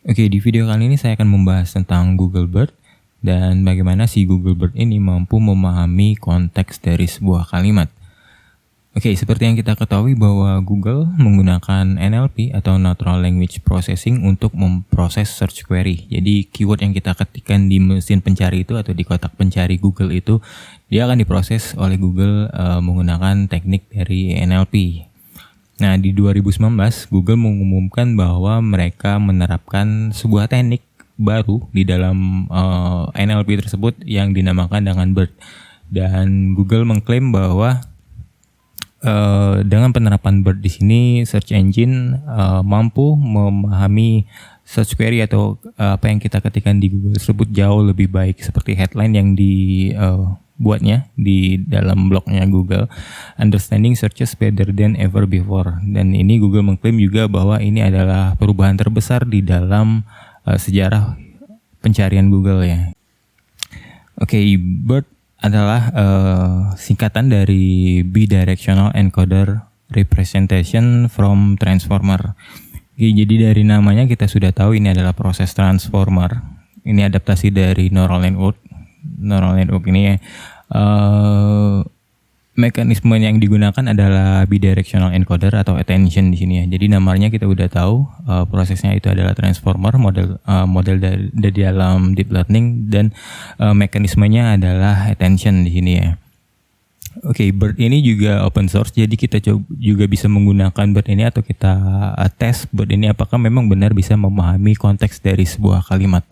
Oke, di video kali ini saya akan membahas tentang Googlebird dan bagaimana si Googlebird ini mampu memahami konteks dari sebuah kalimat. Oke, seperti yang kita ketahui bahwa Google menggunakan NLP atau Natural Language Processing untuk memproses search query. Jadi keyword yang kita ketikkan di mesin pencari itu atau di kotak pencari Google itu, dia akan diproses oleh Google menggunakan teknik dari NLP. Nah, di 2019, Google mengumumkan bahwa mereka menerapkan sebuah teknik baru di dalam NLP tersebut yang dinamakan dengan BERT. Dan Google mengklaim bahwa dengan penerapan BERT di sini, search engine mampu memahami search query atau apa yang kita ketikkan di Google tersebut jauh lebih baik, seperti headline yang dibuatnya di dalam blognya Google, understanding searches better than ever before. Dan ini Google mengklaim juga bahwa ini adalah perubahan terbesar di dalam sejarah pencarian Google ya. Oke, BERT adalah singkatan dari Bidirectional Encoder Representation from Transformer. Oke, jadi dari namanya kita sudah tahu ini adalah proses transformer. Ini adaptasi dari Neural Network. Neural Network ini mekanisme yang digunakan adalah bidirectional encoder atau attention di sini ya. Jadi namanya kita udah tahu prosesnya itu adalah transformer, model dari dalam deep learning, dan mekanismenya adalah attention di sini ya. Oke, BERT ini juga open source, jadi kita juga bisa menggunakan BERT ini atau kita tes BERT ini apakah memang benar bisa memahami konteks dari sebuah kalimat.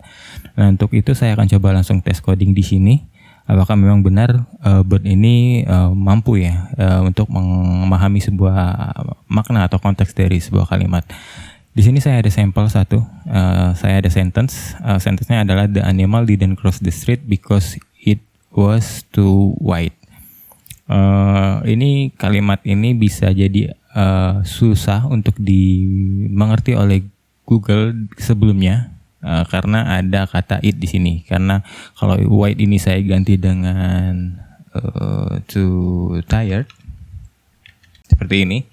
Nah, untuk itu saya akan coba langsung tes coding di sini. Apakah memang benar BERT ini mampu ya untuk memahami sebuah makna atau konteks dari sebuah kalimat. Di sini saya ada sampel satu, saya ada sentence. Sentence-nya adalah the animal didn't cross the street because it was too wide. Ini kalimat ini bisa jadi susah untuk dimengerti oleh Google sebelumnya. Karena ada kata it di sini. Karena kalau white ini saya ganti dengan too tired seperti ini.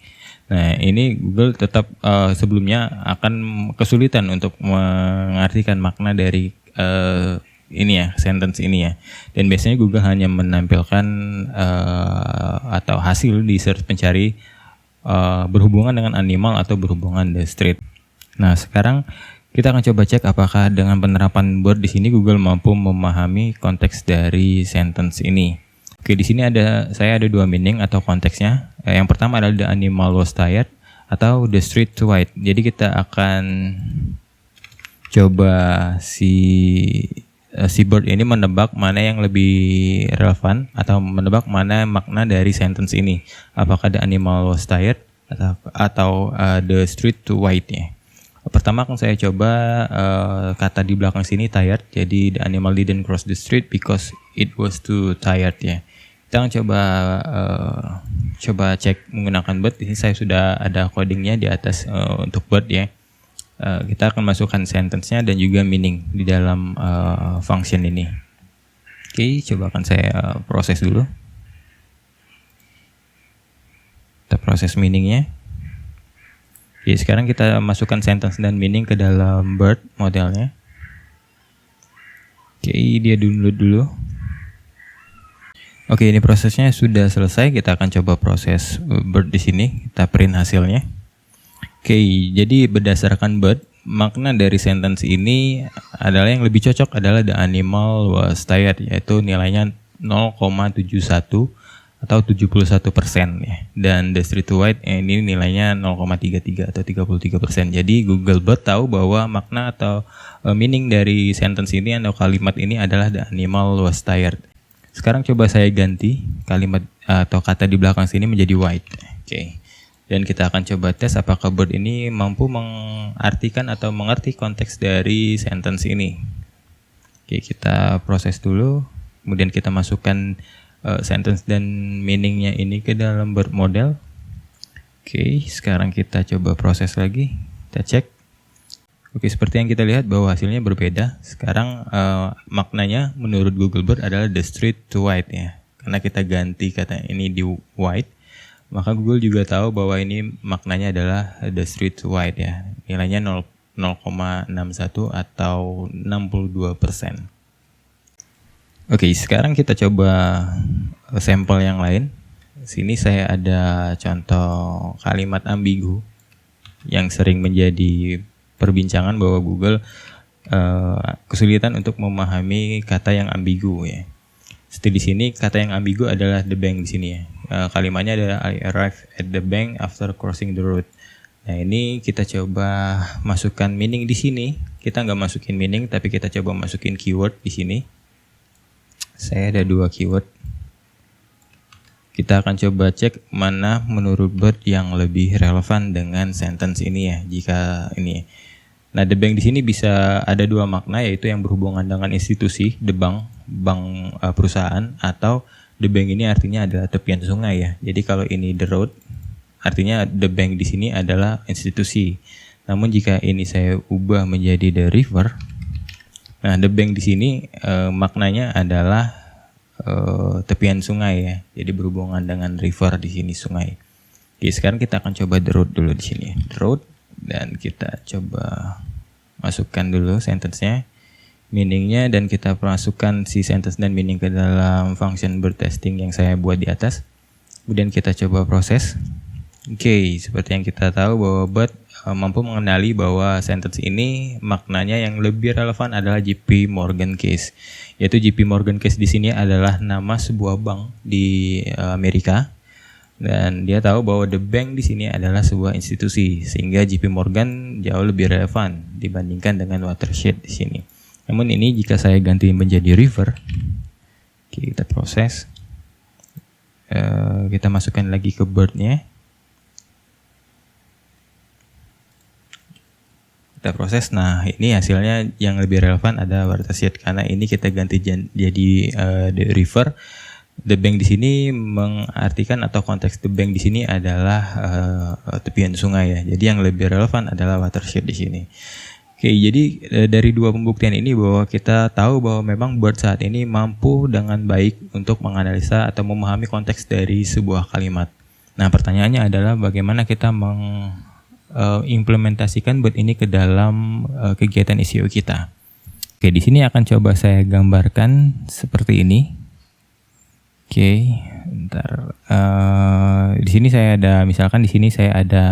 Nah, ini Google tetap sebelumnya akan kesulitan untuk mengartikan makna dari ini ya, sentence ini ya. Dan biasanya Google hanya menampilkan atau hasil di search pencari berhubungan dengan animal atau berhubungan the street. Nah, sekarang kita akan coba cek apakah dengan penerapan BERT di sini Google mampu memahami konteks dari sentence ini. Oke, di sini saya ada dua meaning atau konteksnya. Yang pertama adalah the animal was tired atau the street too wide. Jadi kita akan coba si BERT ini menebak mana yang lebih relevan atau menebak mana makna dari sentence ini. Apakah the animal was tired atau the street too wide ya. Pertama akan saya coba kata di belakang sini tired, jadi the animal didn't cross the street because it was too tired ya. Kita akan coba cek menggunakan BERT. Di sini saya sudah ada codingnya di atas untuk BERT ya. Kita akan masukkan sentence-nya dan juga meaning di dalam function ini. Oke, coba akan saya proses dulu. Kita proses meaning-nya. Oke, sekarang kita masukkan sentence dan meaning ke dalam BERT modelnya. Oke, dia download dulu. Oke, ini prosesnya sudah selesai. Kita akan coba proses BERT di sini. Kita print hasilnya. Oke, jadi berdasarkan BERT, makna dari sentence ini adalah yang lebih cocok adalah the animal was tired, yaitu nilainya 0,71 atau 71% ya. Dan the street too wide ini nilainya 0,33 atau 33%. Jadi Google BERT tahu bahwa makna atau meaning dari sentence ini atau kalimat ini adalah the animal was tired. Sekarang coba saya ganti kalimat atau kata di belakang sini menjadi white. Oke. Dan kita akan coba tes apakah BERT ini mampu mengartikan atau mengerti konteks dari sentence ini. Oke, kita proses dulu. Kemudian kita masukkan sentence dan meaningnya ini ke dalam BERT model. Oke, sekarang kita coba proses lagi. Kita cek. Oke, seperti yang kita lihat bahwa hasilnya berbeda. Sekarang maknanya menurut Google BERT adalah the street too wide ya. Karena kita ganti kata ini di wide, maka Google juga tahu bahwa ini maknanya adalah the street too wide ya. Nilainya 0,61 atau 62%. Oke, sekarang kita coba sampel yang lain. Sini saya ada contoh kalimat ambigu yang sering menjadi perbincangan bahwa Google kesulitan untuk memahami kata yang ambigu ya. Seperti di sini kata yang ambigu adalah the bank di sini ya. Kalimatnya adalah I arrived at the bank after crossing the road. Nah ini kita coba masukkan meaning di sini. Kita nggak masukin meaning, tapi kita coba masukin keyword di sini. Saya ada 2 keyword. Kita akan coba cek mana menurut Bert yang lebih relevan dengan sentence ini ya. Jika ini, nah the bank di sini bisa ada 2 makna, yaitu yang berhubungan dengan institusi, the bank perusahaan, atau the bank ini artinya adalah tepian sungai ya. Jadi kalau ini the road, artinya the bank di sini adalah institusi. Namun jika ini saya ubah menjadi the river, nah the bank di sini maknanya adalah tepian sungai ya. Jadi berhubungan dengan river di sini sungai. Oke, sekarang kita akan coba the road dulu di sini. The road, dan kita coba masukkan dulu sentence-nya, meaning-nya, dan kita masukkan si sentence dan meaning ke dalam function Bert testing yang saya buat di atas. Kemudian kita coba proses. Oke, seperti yang kita tahu bahwa Bert mampu mengenali bahwa sentence ini maknanya yang lebih relevan adalah JP Morgan case. Yaitu JP Morgan case di sini adalah nama sebuah bank di Amerika, dan dia tahu bahwa the bank di sini adalah sebuah institusi, sehingga JP Morgan jauh lebih relevan dibandingkan dengan watershed di sini. Namun ini jika saya ganti menjadi river, oke, kita proses, kita masukkan lagi ke Bert-nya. Kita proses, nah ini hasilnya yang lebih relevan ada watershed, karena ini kita ganti jadi the river. The bank di sini mengartikan atau konteks the bank di sini adalah tepian sungai ya. Jadi yang lebih relevan adalah watershed di sini. Oke, jadi dari 2 pembuktian ini bahwa kita tahu bahwa memang Bert saat ini mampu dengan baik untuk menganalisa atau memahami konteks dari sebuah kalimat. Nah, pertanyaannya adalah bagaimana kita implementasikan Bert ini ke dalam kegiatan SEO kita. Oke, di sini akan coba saya gambarkan seperti ini. Oke, bentar. Di sini saya ada, misalkan di sini saya ada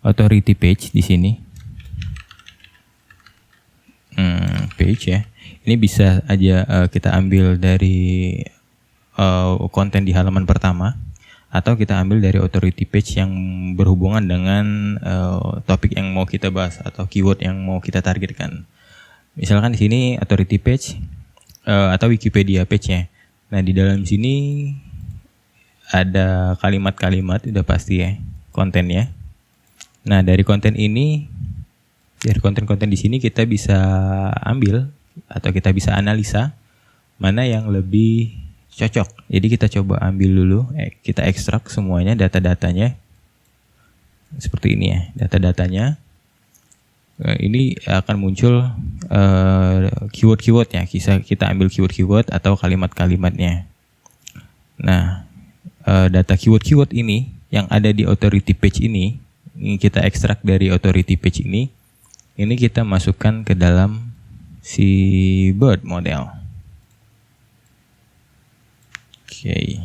authority page di sini. Page ya. Ini bisa aja kita ambil dari konten di halaman pertama, atau kita ambil dari authority page yang berhubungan dengan topik yang mau kita bahas atau keyword yang mau kita targetkan. Misalkan di sini authority page atau Wikipedia page ya. Nah, di dalam sini ada kalimat-kalimat, udah pasti ya, kontennya. Nah, dari konten ini, dari konten-konten di sini kita bisa ambil atau kita bisa analisa mana yang lebih cocok. Jadi kita coba ambil dulu, kita ekstrak semuanya data-datanya. Seperti ini ya, data-datanya. Ini akan muncul keyword-keywordnya. Kita ambil keyword-keyword atau kalimat-kalimatnya. Nah, data keyword-keyword ini yang ada di authority page ini kita ekstrak dari authority page ini kita masukkan ke dalam si Bert model. Oke.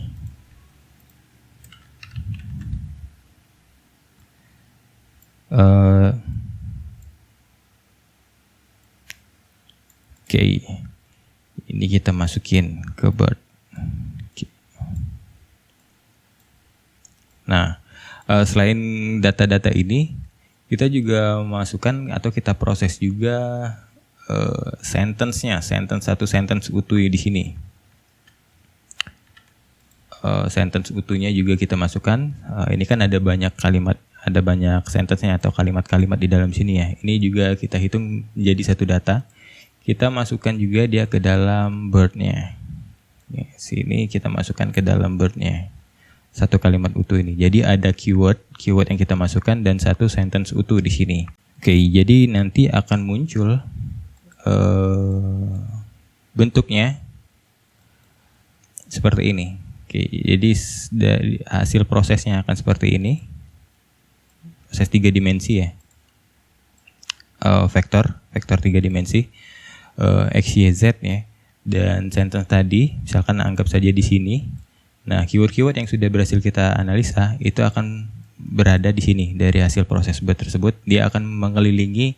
Oke, ini kita masukin ke Bert. Nah, selain data-data ini, kita juga masukkan atau kita proses juga sentence-nya, satu sentence utuh di sini. Sentence utuhnya juga kita masukkan. Ini kan ada banyak kalimat, ada banyak sentence-nya atau kalimat-kalimat di dalam sini ya. Ini juga kita hitung jadi satu data. Kita masukkan juga dia ke dalam Bert-nya. Sini kita masukkan ke dalam Bert-nya. Satu kalimat utuh ini. Jadi ada keyword yang kita masukkan dan satu sentence utuh di sini. Oke, jadi nanti akan muncul bentuknya seperti ini. Oke, jadi dari hasil prosesnya akan seperti ini. Proses 3 dimensi ya. vektor 3 dimensi x, y, z ya. Dan sentence tadi misalkan anggap saja di sini. Nah, keyword-keyword yang sudah berhasil kita analisa itu akan berada di sini dari hasil proses BERT tersebut. Dia akan mengelilingi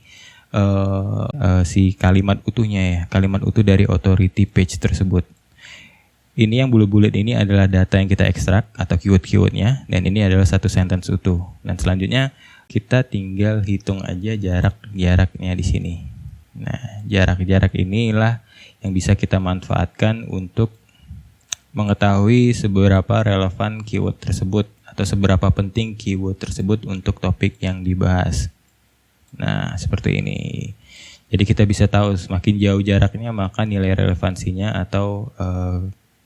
si kalimat utuhnya ya, kalimat utuh dari authority page tersebut. Ini yang bulat-bulat ini adalah data yang kita ekstrak atau keyword-keywordnya, dan ini adalah satu sentence utuh. Dan selanjutnya kita tinggal hitung aja jaraknya di sini. Nah, jarak inilah yang bisa kita manfaatkan untuk mengetahui seberapa relevan keyword tersebut atau seberapa penting keyword tersebut untuk topik yang dibahas. Nah, seperti ini. Jadi kita bisa tahu semakin jauh jaraknya maka nilai relevansinya atau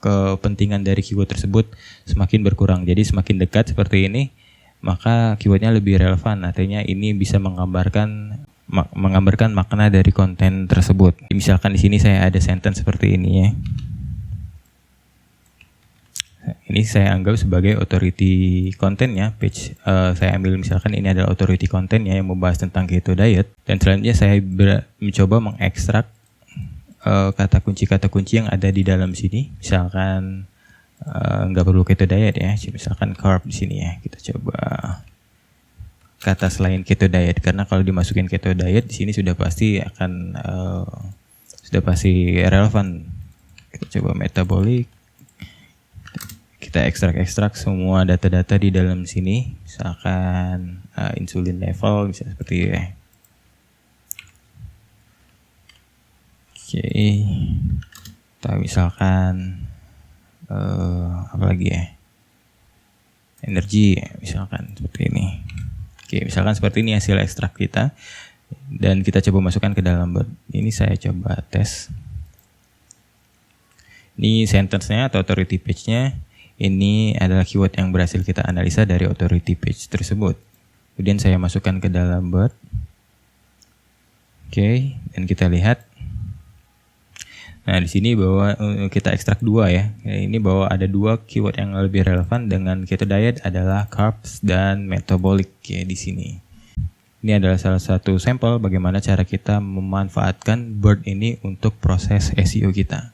kepentingan dari keyword tersebut semakin berkurang. Jadi semakin dekat seperti ini maka keywordnya lebih relevan. Artinya ini bisa menggambarkan makna dari konten tersebut. Misalkan di sini saya ada sentence seperti ini ya. Ini saya anggap sebagai authority content ya, page. Saya ambil misalkan ini adalah authority content ya yang membahas tentang keto diet. Dan selanjutnya saya mencoba mengekstrak kata kunci yang ada di dalam sini. Misalkan nggak perlu keto diet ya, misalkan carb di sini ya. Kita coba kata selain keto diet, karena kalau dimasukin keto diet di sini sudah pasti akan relevan. Kita coba metabolic, kita ekstrak semua data-data di dalam sini, misalkan insulin level bisa seperti ini ya. Oke, kita misalkan apa lagi ya, energi misalkan seperti ini. Oke, misalkan seperti ini hasil ekstrak kita dan kita coba masukkan ke dalam BERT. Ini saya coba tes. Ini sentence-nya atau authority page-nya. Ini adalah keyword yang berhasil kita analisa dari authority page tersebut. Kemudian saya masukkan ke dalam BERT. Oke, dan kita lihat. Nah, di sini bahwa kita ekstrak 2 ya. Ini bahwa ada 2 keyword yang lebih relevan dengan keto diet adalah carbs dan metabolic ya di sini. Ini adalah salah satu sampel bagaimana cara kita memanfaatkan BERT ini untuk proses SEO kita.